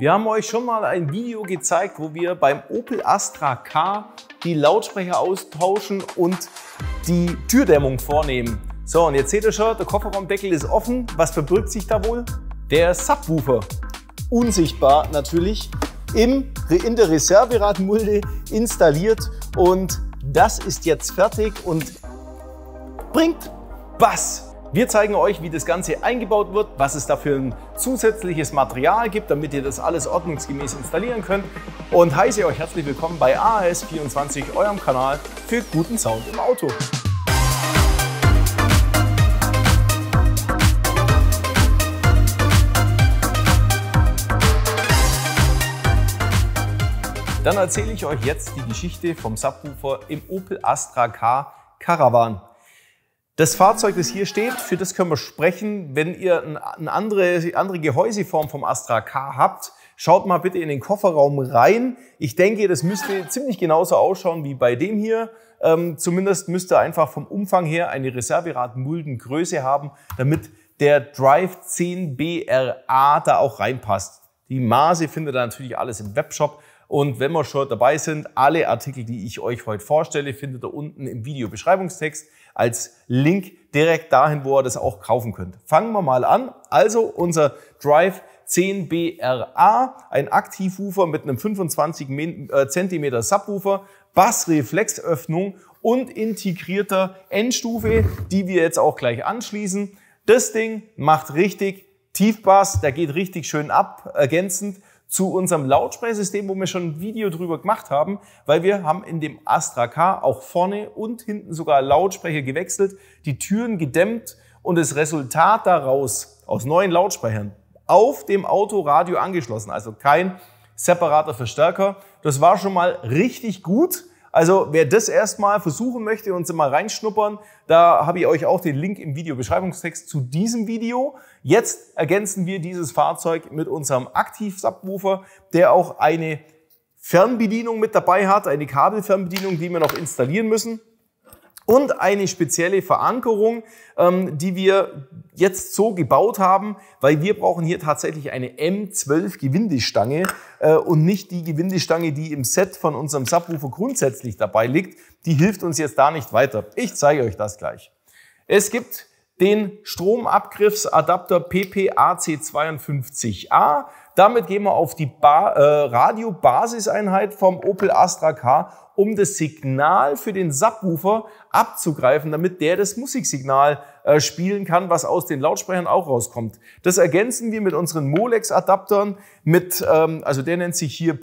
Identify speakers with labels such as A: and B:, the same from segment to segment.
A: Wir haben euch schon mal ein Video gezeigt, wo wir beim Opel Astra K die Lautsprecher austauschen und die Türdämmung vornehmen. So, und jetzt seht ihr schon, der Kofferraumdeckel ist offen. Was verbirgt sich da wohl? Der Subwoofer. Unsichtbar natürlich, in der Reserveradmulde installiert, und das ist jetzt fertig und bringt Bass. Wir zeigen euch, wie das Ganze eingebaut wird, was es da für ein zusätzliches Material gibt, damit ihr das alles ordnungsgemäß installieren könnt, und heiße euch herzlich willkommen bei AAS24, eurem Kanal für guten Sound im Auto. Dann erzähle ich euch jetzt die Geschichte vom Subwoofer im Opel Astra K Caravan. Das Fahrzeug, das hier steht, für das können wir sprechen. Wenn ihr eine andere Gehäuseform vom Astra K habt, schaut mal bitte in den Kofferraum rein. Ich denke, das müsste ziemlich genauso ausschauen wie bei dem hier. Zumindest müsste einfach vom Umfang her eine Reserveradmuldengröße haben, damit der Drive 10 BRA da auch reinpasst. Die Maße findet ihr natürlich alles im Webshop. Und wenn wir schon dabei sind, alle Artikel, die ich euch heute vorstelle, findet ihr unten im Videobeschreibungstext als Link direkt dahin, wo ihr das auch kaufen könnt. Fangen wir mal an. Also unser Drive 10 BRA, ein Aktivwoofer mit einem 25 cm Subwoofer, Bassreflexöffnung und integrierter Endstufe, die wir jetzt auch gleich anschließen. Das Ding macht richtig Tiefbass, der geht richtig schön ab, ergänzend zu unserem Lautsprechersystem, wo wir schon ein Video drüber gemacht haben, weil wir haben in dem Astra K auch vorne und hinten sogar Lautsprecher gewechselt, die Türen gedämmt, und das Resultat daraus aus neuen Lautsprechern auf dem Autoradio angeschlossen, also kein separater Verstärker. Das war schon mal richtig gut. Also wer das erstmal versuchen möchte und mal reinschnuppern, da habe ich euch auch den Link im Videobeschreibungstext zu diesem Video. Jetzt ergänzen wir dieses Fahrzeug mit unserem Aktiv-Subwoofer, der auch eine Fernbedienung mit dabei hat, eine Kabelfernbedienung, die wir noch installieren müssen, und eine spezielle Verankerung, die wir jetzt so gebaut haben, weil wir brauchen hier tatsächlich eine M12 Gewindestange und nicht die Gewindestange, die im Set von unserem Subwoofer grundsätzlich dabei liegt. Die hilft uns jetzt da nicht weiter. Ich zeige euch das gleich. Es gibt den Stromabgriffsadapter PPAC52A. Damit gehen wir auf die Radio-Basiseinheit vom Opel Astra K, um das Signal für den Subwoofer abzugreifen, damit der das Musiksignal spielen kann, was aus den Lautsprechern auch rauskommt. Das ergänzen wir mit unseren Molex-Adaptern, also der nennt sich hier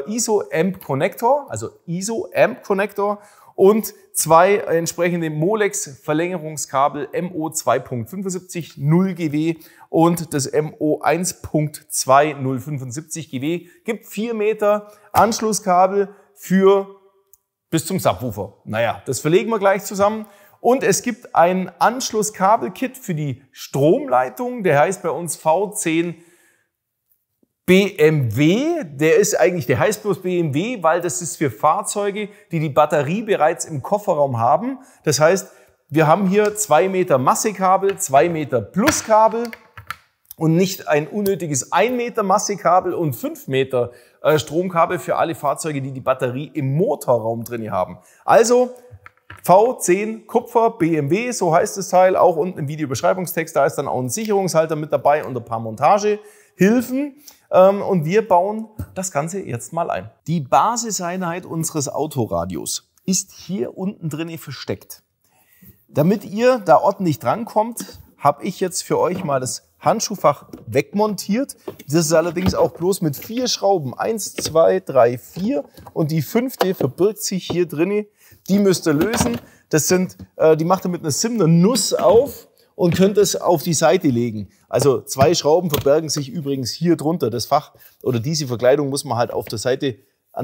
A: ISO Amp Connector, also ISO Amp Connector, und zwei entsprechende Molex-Verlängerungskabel MO 2.75 0 GW und das MO 1.2 075 GW. Gibt 4 Meter Anschlusskabel für bis zum Subwoofer. Naja, das verlegen wir gleich zusammen. Und es gibt ein Anschlusskabelkit für die Stromleitung, der heißt bei uns V10 BMW. Der heißt bloß BMW, weil das ist für Fahrzeuge, die die Batterie bereits im Kofferraum haben. Das heißt, wir haben hier 2 Meter Massekabel, 2 Meter Pluskabel und nicht ein unnötiges 1 Meter Massekabel und 5 Meter Stromkabel für alle Fahrzeuge, die die Batterie im Motorraum drin haben. Also V10 Kupfer BMW, so heißt das Teil, auch unten im Videobeschreibungstext. Da ist dann auch ein Sicherungshalter mit dabei und ein paar Montagehilfen. Und wir bauen das Ganze jetzt mal ein. Die Basiseinheit unseres Autoradios ist hier unten drin versteckt. Damit ihr da ordentlich drankommt, habe ich jetzt für euch mal das Handschuhfach wegmontiert. Das ist allerdings auch bloß mit 4 Schrauben. 1, 2, 3, 4 und die 5. verbirgt sich hier drin. Die müsst ihr lösen. Die macht ihr mit einer Simner Nuss auf und könnt es auf die Seite legen. Also 2 Schrauben verbergen sich übrigens hier drunter. Das Fach oder diese Verkleidung muss man halt an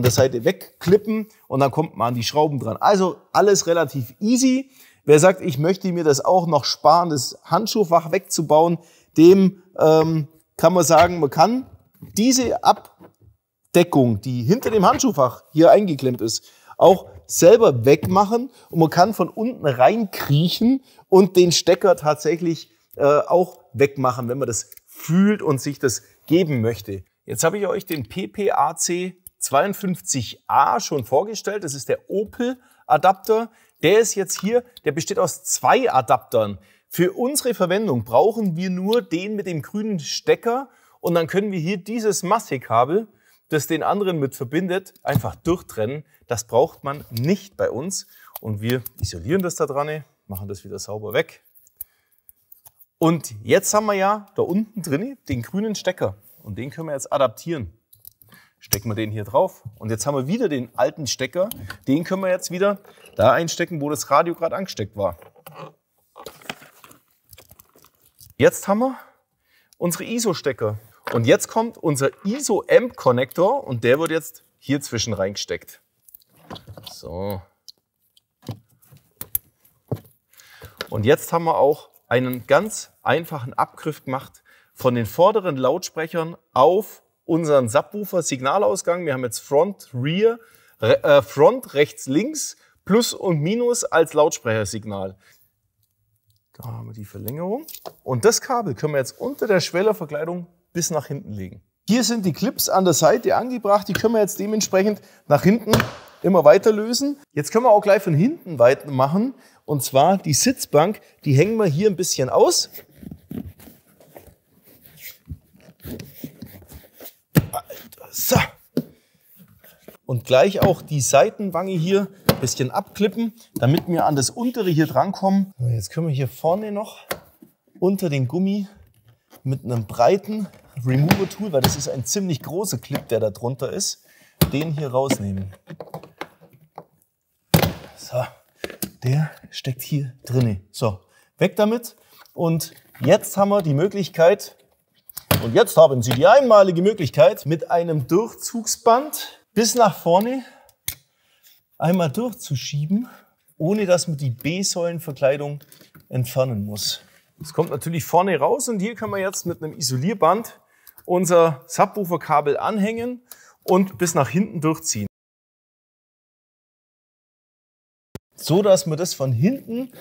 A: der Seite wegklippen und dann kommt man an die Schrauben dran. Also alles relativ easy. Wer sagt, ich möchte mir das auch noch sparen, das Handschuhfach wegzubauen, dem kann man sagen, man kann diese Abdeckung, die hinter dem Handschuhfach hier eingeklemmt ist, auch selber wegmachen, und man kann von unten reinkriechen und den Stecker tatsächlich auch wegmachen, wenn man das fühlt und sich das geben möchte. Jetzt habe ich euch den PPAC 52A schon vorgestellt. Das ist der Opel-Adapter. Der ist jetzt hier, der besteht aus 2 Adaptern. Für unsere Verwendung brauchen wir nur den mit dem grünen Stecker und dann können wir hier dieses Massekabel, das den anderen mit verbindet, einfach durchtrennen. Das braucht man nicht bei uns und wir isolieren das da dran, machen das wieder sauber weg. Und jetzt haben wir ja da unten drin den grünen Stecker und den können wir jetzt adaptieren. Stecken wir den hier drauf und jetzt haben wir wieder den alten Stecker. Den können wir jetzt wieder da einstecken, wo das Radio gerade angesteckt war. Jetzt haben wir unsere ISO-Stecker und jetzt kommt unser ISO-Amp-Konnektor und der wird jetzt hier zwischen reingesteckt. So. Und jetzt haben wir auch einen ganz einfachen Abgriff gemacht von den vorderen Lautsprechern auf unseren Subwoofer-Signalausgang. Wir haben jetzt Front, rechts, links, Plus und Minus als Lautsprechersignal. Da haben wir die Verlängerung. Und das Kabel können wir jetzt unter der Schwellerverkleidung bis nach hinten legen. Hier sind die Clips an der Seite angebracht. Die können wir jetzt dementsprechend nach hinten immer weiter lösen. Jetzt können wir auch gleich von hinten weitermachen. Und zwar die Sitzbank, die hängen wir hier ein bisschen aus. So. Und gleich auch die Seitenwange hier ein bisschen abklippen, damit wir an das untere hier drankommen. Jetzt können wir hier vorne noch unter den Gummi mit einem breiten Remover-Tool, weil das ist ein ziemlich großer Clip, der da drunter ist, den hier rausnehmen. So, der steckt hier drinne. So, weg damit. Und jetzt haben wir die Möglichkeit, und jetzt haben Sie die einmalige Möglichkeit, mit einem Durchzugsband bis nach vorne einmal durchzuschieben, ohne dass man die B-Säulenverkleidung entfernen muss. Das kommt natürlich vorne raus und hier kann man jetzt mit einem Isolierband unser Subwoofer-Kabel anhängen und bis nach hinten durchziehen. So dass wir das von hinten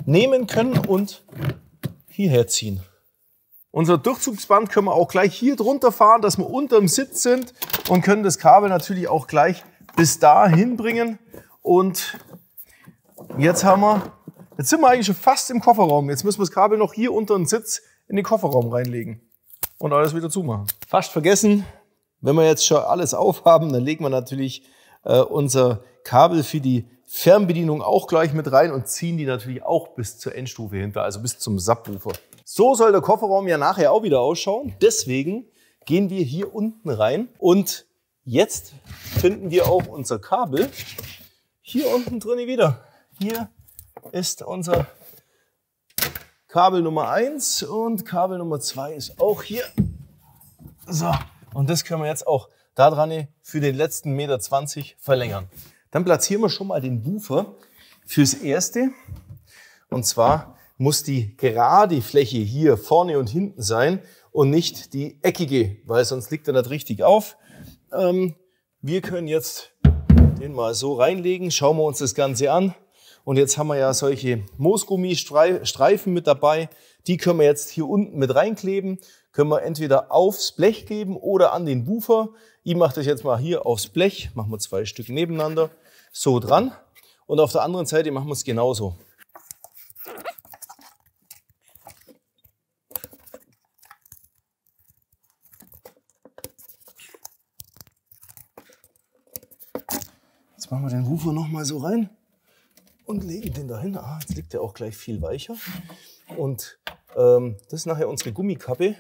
A: nehmen können und hierher ziehen. Unser Durchzugsband können wir auch gleich hier drunter fahren, dass wir unter dem Sitz sind und können das Kabel natürlich auch gleich bis dahin bringen. Und jetzt sind wir eigentlich schon fast im Kofferraum. Jetzt müssen wir das Kabel noch hier unter den Sitz in den Kofferraum reinlegen und alles wieder zumachen. Fast vergessen, wenn wir jetzt schon alles aufhaben, dann legen wir natürlich unser Kabel für die Fernbedienung auch gleich mit rein und ziehen die natürlich auch bis zur Endstufe hinter, also bis zum Subwoofer. So soll der Kofferraum ja nachher auch wieder ausschauen. Deswegen gehen wir hier unten rein und jetzt finden wir auch unser Kabel hier unten drin wieder. Hier ist unser Kabel Nummer 1 und Kabel Nummer 2 ist auch hier. So, und das können wir jetzt auch da dran für den letzten 1,20 Meter verlängern. Dann platzieren wir schon mal den Woofer fürs Erste. Und zwar muss die gerade Fläche hier vorne und hinten sein und nicht die eckige, weil sonst liegt er nicht richtig auf. Wir können jetzt den mal so reinlegen, schauen wir uns das Ganze an. Und jetzt haben wir ja solche Moosgummistreifen mit dabei. Die können wir jetzt hier unten mit reinkleben. Können wir entweder aufs Blech geben oder an den Woofer. Ich mache das jetzt mal hier aufs Blech. Machen wir 2 Stück nebeneinander. So dran. Und auf der anderen Seite machen wir es genauso. Jetzt machen wir den Woofer noch mal so rein und legen den dahin. Ah, jetzt liegt der auch gleich viel weicher. Und das ist nachher unsere Gummikappe.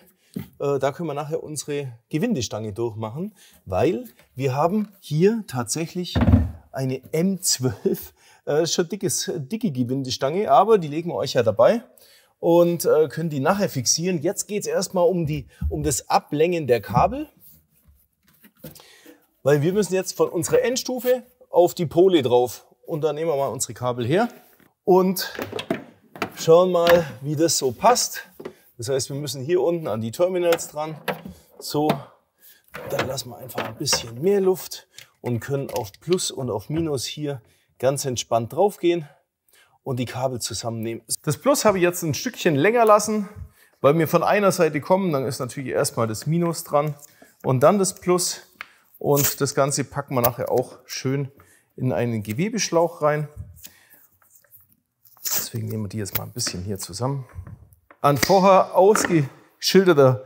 A: Da können wir nachher unsere Gewindestange durchmachen, weil wir haben hier tatsächlich eine M12, schon dicke Gewindestange, aber die legen wir euch ja dabei und können die nachher fixieren. Jetzt geht es erstmal um das Ablängen der Kabel, weil wir müssen jetzt von unserer Endstufe auf die Pole drauf. Und dann nehmen wir mal unsere Kabel her und schauen mal, wie das so passt. Das heißt, wir müssen hier unten an die Terminals dran. So, dann lassen wir einfach ein bisschen mehr Luft und können auf Plus und auf Minus hier ganz entspannt drauf gehen und die Kabel zusammennehmen. Das Plus habe ich jetzt ein Stückchen länger lassen, weil wir von einer Seite kommen. Dann ist natürlich erstmal das Minus dran und dann das Plus. Und das Ganze packen wir nachher auch schön in einen Gewebeschlauch rein. Deswegen nehmen wir die jetzt mal ein bisschen hier zusammen. An vorher ausgeschilderter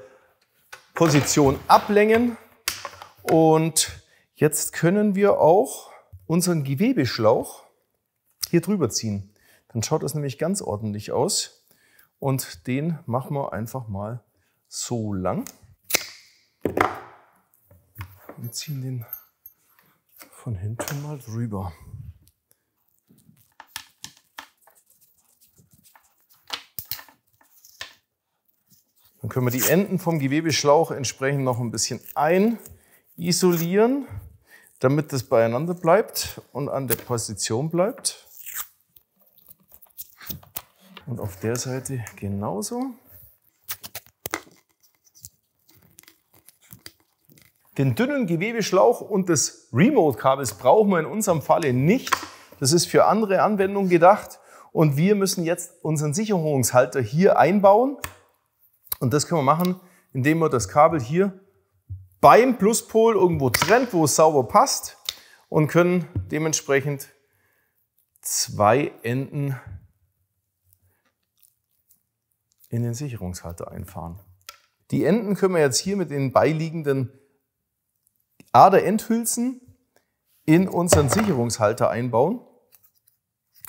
A: Position ablängen. Und jetzt können wir auch unseren Gewebeschlauch hier drüber ziehen. Dann schaut das nämlich ganz ordentlich aus. Und den machen wir einfach mal so lang. Und ziehen den von hinten mal drüber. Dann können wir die Enden vom Gewebeschlauch entsprechend noch ein bisschen isolieren, damit das beieinander bleibt und an der Position bleibt. Und auf der Seite genauso. Den dünnen Gewebeschlauch und das Remote-Kabels brauchen wir in unserem Falle nicht. Das ist für andere Anwendungen gedacht. Und wir müssen jetzt unseren Sicherungshalter hier einbauen. Und das können wir machen, indem wir das Kabel hier beim Pluspol irgendwo trennt, wo es sauber passt, und können dementsprechend 2 Enden in den Sicherungshalter einfahren. Die Enden können wir jetzt hier mit den beiliegenden Aderendhülsen in unseren Sicherungshalter einbauen.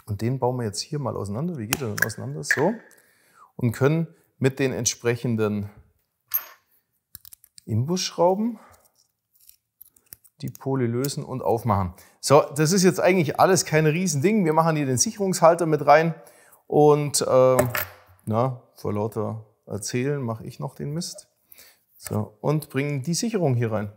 A: Und den bauen wir jetzt hier mal auseinander. Wie geht er denn auseinander? So. Und können mit den entsprechenden Imbusschrauben die Pole lösen und aufmachen. So, das ist jetzt eigentlich alles kein Riesending. Wir machen hier den Sicherungshalter mit rein und vor lauter Erzählen mache ich noch den Mist. So, und bringen die Sicherung hier rein.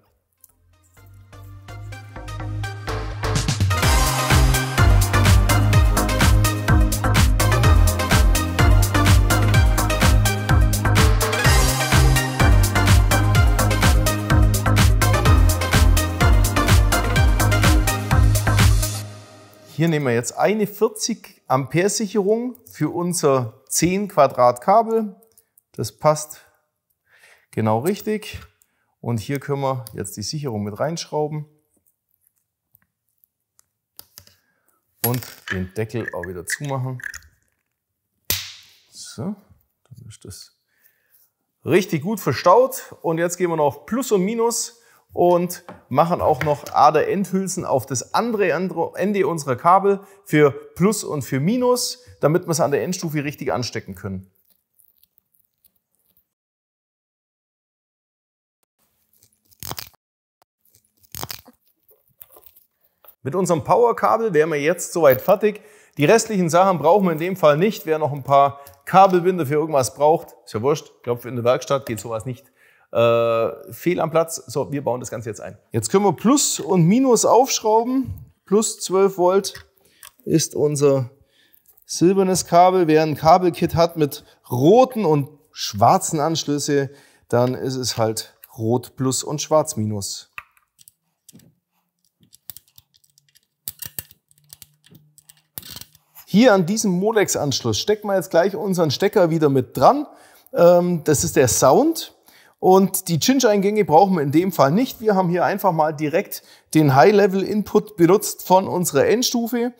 A: Hier nehmen wir jetzt eine 40 Ampere Sicherung für unser 10 Quadrat Kabel. Das passt genau richtig. Und hier können wir jetzt die Sicherung mit reinschrauben. Und den Deckel auch wieder zumachen. So, dann ist das richtig gut verstaut. Und jetzt gehen wir noch auf Plus und Minus und machen auch noch Aderendhülsen auf das andere Ende unserer Kabel für Plus und für Minus, damit wir es an der Endstufe richtig anstecken können. Mit unserem Powerkabel wären wir jetzt soweit fertig. Die restlichen Sachen brauchen wir in dem Fall nicht. Wer noch ein paar Kabelbinder für irgendwas braucht, ist ja wurscht. Ich glaube, in der Werkstatt geht sowas nicht fehl am Platz. So, wir bauen das Ganze jetzt ein. Jetzt können wir Plus und Minus aufschrauben. Plus 12 Volt ist unser silbernes Kabel. Wer ein Kabelkit hat mit roten und schwarzen Anschlüsse, dann ist es halt Rot Plus und Schwarz Minus. Hier an diesem Molex-Anschluss stecken wir jetzt gleich unseren Stecker wieder mit dran. Das ist der Sound. Und die Cinch-Eingänge brauchen wir in dem Fall nicht. Wir haben hier einfach mal direkt den High-Level-Input benutzt von unserer Endstufe.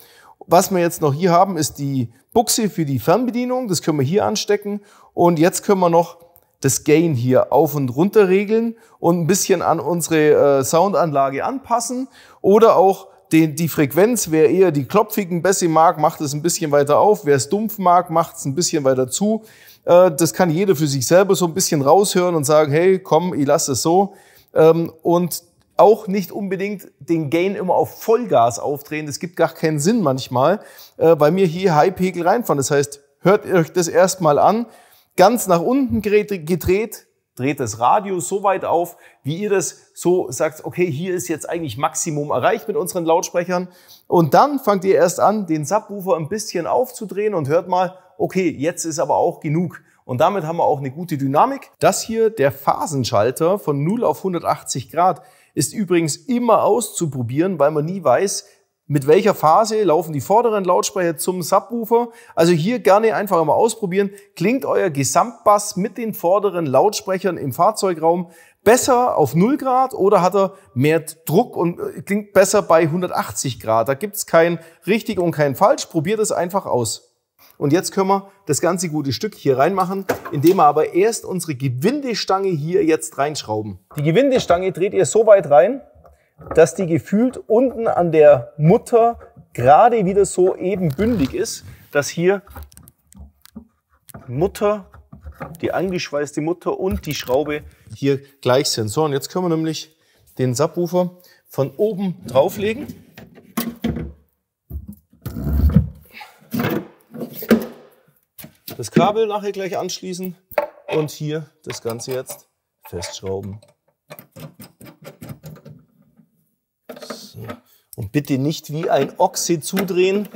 A: Was wir jetzt noch hier haben, ist die Buchse für die Fernbedienung. Das können wir hier anstecken. Und jetzt können wir noch das Gain hier auf und runter regeln und ein bisschen an unsere Soundanlage anpassen. Oder auch die Frequenz, wer eher die klopfigen Bässe mag, macht es ein bisschen weiter auf. Wer es dumpf mag, macht es ein bisschen weiter zu. Das kann jeder für sich selber so ein bisschen raushören und sagen, hey, komm, ich lasse es so. Und auch nicht unbedingt den Gain immer auf Vollgas aufdrehen. Das gibt gar keinen Sinn manchmal, weil wir hier High-Pegel reinfahren. Das heißt, hört euch das erstmal an, ganz nach unten gedreht, dreht das Radio so weit auf, wie ihr das so sagt, okay, hier ist jetzt eigentlich Maximum erreicht mit unseren Lautsprechern. Und dann fangt ihr erst an, den Subwoofer ein bisschen aufzudrehen und hört mal, okay, jetzt ist aber auch genug. Und damit haben wir auch eine gute Dynamik. Das hier, der Phasenschalter von 0 auf 180 Grad, ist übrigens immer auszuprobieren, weil man nie weiß, mit welcher Phase laufen die vorderen Lautsprecher zum Subwoofer. Also hier gerne einfach mal ausprobieren. Klingt euer Gesamtbass mit den vorderen Lautsprechern im Fahrzeugraum besser auf 0 Grad oder hat er mehr Druck und klingt besser bei 180 Grad? Da gibt es kein richtig und kein falsch. Probiert es einfach aus. Und jetzt können wir das ganze gute Stück hier reinmachen, indem wir aber erst unsere Gewindestange hier jetzt reinschrauben. Die Gewindestange dreht ihr so weit rein, dass die gefühlt unten an der Mutter gerade wieder so ebenbündig ist, dass hier Mutter, die angeschweißte Mutter und die Schraube hier gleich sind. So, und jetzt können wir nämlich den Subwoofer von oben drauflegen. Das Kabel nachher gleich anschließen und hier das Ganze jetzt festschrauben. So. Und bitte nicht wie ein Ochse zudrehen,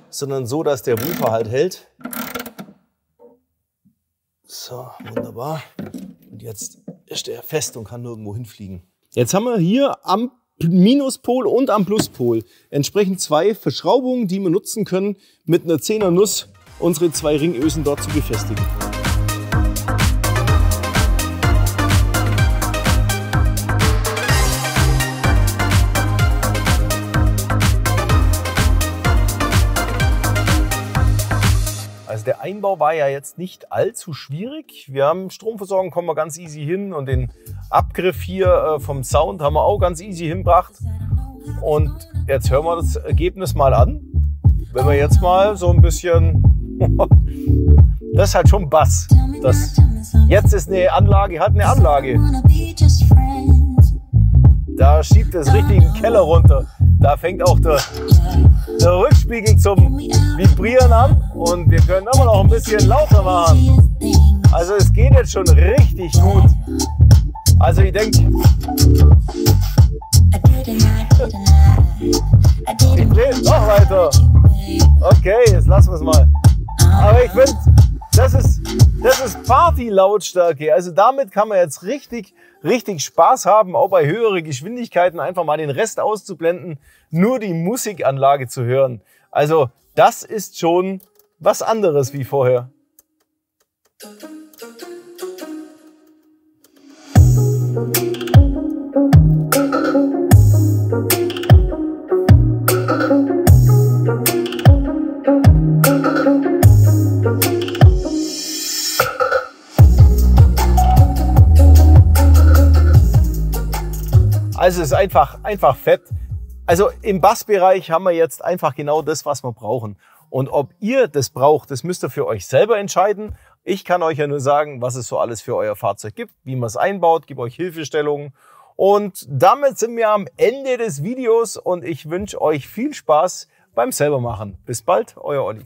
A: sondern so, dass der Woofer halt hält. So, wunderbar. Und jetzt ist er fest und kann nirgendwo hinfliegen. Jetzt haben wir hier am Minuspol und am Pluspol entsprechend 2 Verschraubungen, die wir nutzen können, mit einer 10er Nuss unsere 2 Ringösen dort zu befestigen. Also der Einbau war ja jetzt nicht allzu schwierig. Wir haben Stromversorgung, kommen wir ganz easy hin, und den Abgriff hier vom Sound haben wir auch ganz easy hingebracht. Und jetzt hören wir das Ergebnis mal an. Wenn wir jetzt mal so ein bisschen, das ist halt schon Bass. Jetzt ist eine Anlage, hat eine Anlage. Da schiebt es richtig in den Keller runter. Da fängt auch der Rückspiegel zum Vibrieren an und wir können immer noch ein bisschen lauter machen. Also es geht jetzt schon richtig gut. Also ich denke, ich drehe noch weiter. Okay, jetzt lassen wir es mal. Aber ich finde, das ist Party-Lautstärke. Also damit kann man jetzt richtig Spaß haben, auch bei höheren Geschwindigkeiten einfach mal den Rest auszublenden, nur die Musikanlage zu hören. Also das ist schon was anderes wie vorher. Also es ist einfach fett. Also im Bassbereich haben wir jetzt einfach genau das, was wir brauchen. Und ob ihr das braucht, das müsst ihr für euch selber entscheiden. Ich kann euch ja nur sagen, was es so alles für euer Fahrzeug gibt, wie man es einbaut, gebe euch Hilfestellungen. Und damit sind wir am Ende des Videos und ich wünsche euch viel Spaß beim Selbermachen. Bis bald, euer Olli.